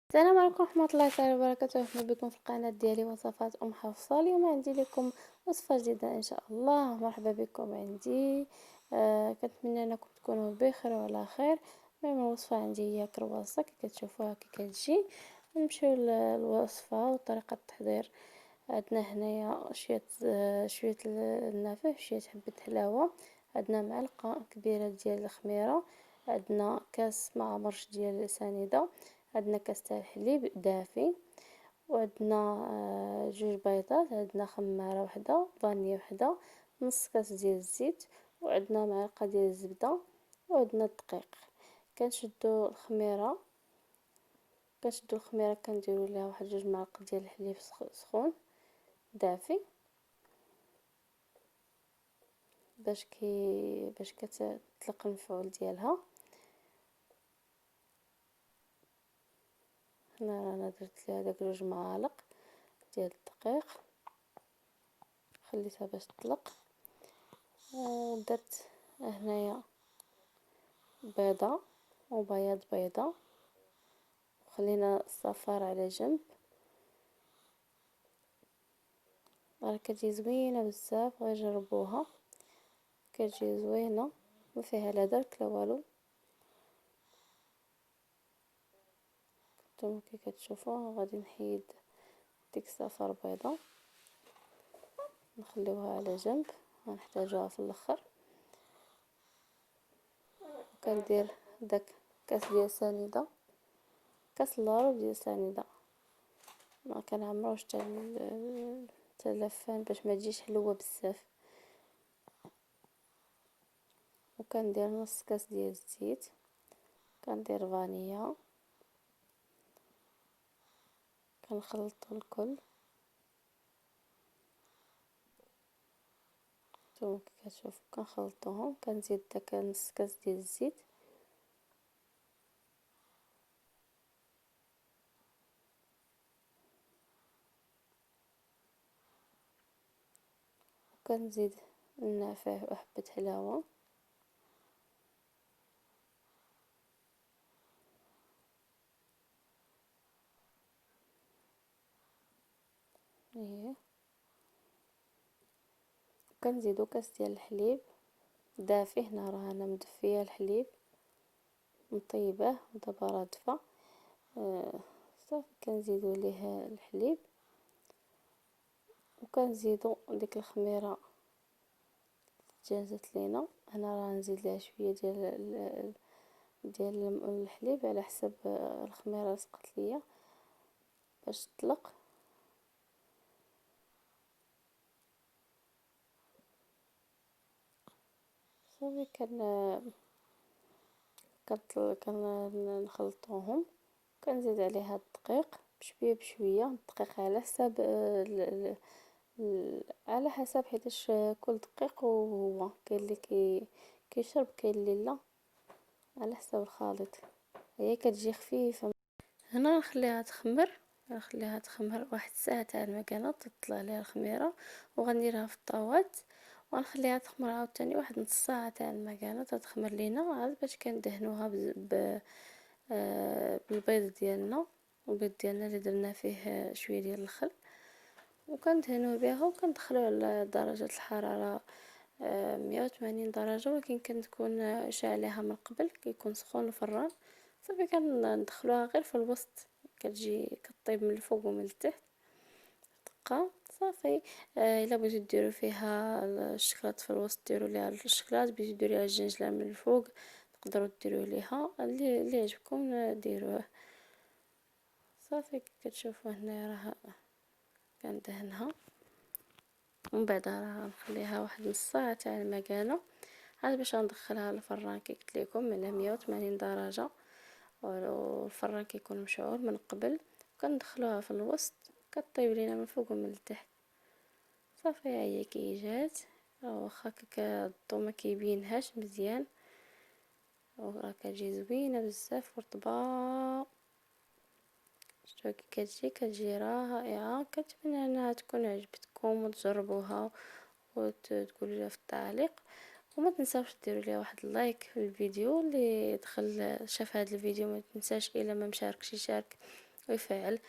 السلام عليكم ورحمة الله تعالى وبركاته. أهلا بكم في القناة ديالي وصفات أم حفصة. اليوم عندي لكم وصفة جديدة إن شاء الله. مرحبا بكم عندي. كنتمنى أنكم تكونوا بخير وعلى خير. المهم الوصفة عندي هي كرواسة كي كتشوفوها كي كتجي. نمشيو للوصفة وطريقة التحضير. عندنا هنايا شوية النافع، شوية حبة حلاوة، عندنا معلقة كبيرة ديال الخميرة، عندنا كاس مع مرش ديال سنيدة، عندنا كاس تاع الحليب دافي، وعندنا جوج بيضات، عندنا خمارة وحدة، فانية وحدة، نص كاس ديال الزيت، وعندنا معلقة ديال الزبدة، وعندنا الدقيق. كنشدو الخميرة كنديرو ليها واحد جوج معالق ديال الحليب سخون دافي باش كتطلق المفعول ديالها. هنا رانا درت ليها داك جوج معالق ديال الدقيق، خليتها باش تطلق. ودرت هنايا بيضة وبياض بيضة، وخلينا الصفار على جنب. راه كتجي زوينه بزاف، غير جربوها كتجي زوينه ما فيها لا درك لا والو. نتوما كي كتشوفوا غادي نحيد ديك الصفار بيضة نخليوها على جنب، غنحتاجوها في الاخر. وكندير داك كاس ديال سنيده، كاس لارو ديال سنيده، ما كنعمروش حتى لافان باش ما تجيش حلوه بزاف. وكندير نص كاس ديال الزيت، كندير فانيلا، كنخلطو الكل. نتوما كي كتشوفو كنخلطوهم، كنزيد داك نص كاس ديال الزيت، وكنزيد النافع وحبة حلاوة، ايه. كنزيدو كاس ديال الحليب دافي، هنا راه انا مدفيه الحليب مطيباه ودابا راه دفا. صافي كنزيدو ليه الحليب، وكنزيدو ديك الخميره جازت لينا. هنا راه نزيد ليها شويه ديال الحليب على حسب الخميره لصقت ليا باش تطلق. صافي كنخلطوهم، كنزيد عليها الدقيق بشويه بشويه. الدقيق على حسب على حسب، حيتاش كل دقيق وهو كاين اللي كيشرب، كاين اللي لا، على حسب الخليط. هي كتجي خفيفه. هنا نخليها تخمر واحد الساعه تاع المكانه تطلع ليها الخميره، وغنديرها في الطاوات ونخليها تخمر عاوتاني واحد نص ساعه تاع المكانه تخمر لينا، عاد باش كندهنوها بالبيض ديالنا. البيض ديالنا اللي درنا فيه شويه ديال الخل، وكندهنوه بها وكندخلوه على درجه الحراره 180 درجه، ولكن كنتكون شاعليها من قبل كيكون سخون الفران. صافي كندخلوها غير في الوسط، كتجي كطيب من الفوق ومن التحت دقه. صافي الا بغيتو ديروا فيها الشكلاط في الوسط ديروا ليها الشكلاط، بغيتو ديروا ليها الجنجله من الفوق تقدروا ديروا ليها اللي يعجبكم ديروه. صافي كتشوفوا هنا راه كندهنها، ومن بعد راه نخليها واحد نص ساعه تاع المكانه عاد باش ندخلها للفران كي قلت لكم على 180 درجه، والفران كيكون مشعول من قبل. كندخلوها في الوسط كطيب لينا من فوق ومن التحت. صافي هي كي جات، واخا الضو ما كيبينهاش مزيان، وراه كتجي زوينه بزاف ورطبه. شتو كي كتجي رائعه. كنتمنى انها تكون عجبتكم وتجربوها وتقولوا لي في التعليق. وما تنساوش ديروا لي واحد اللايك في الفيديو، اللي دخل شاف هذا الفيديو ما تنساش الا ما مشاركش يشارك ويفعل.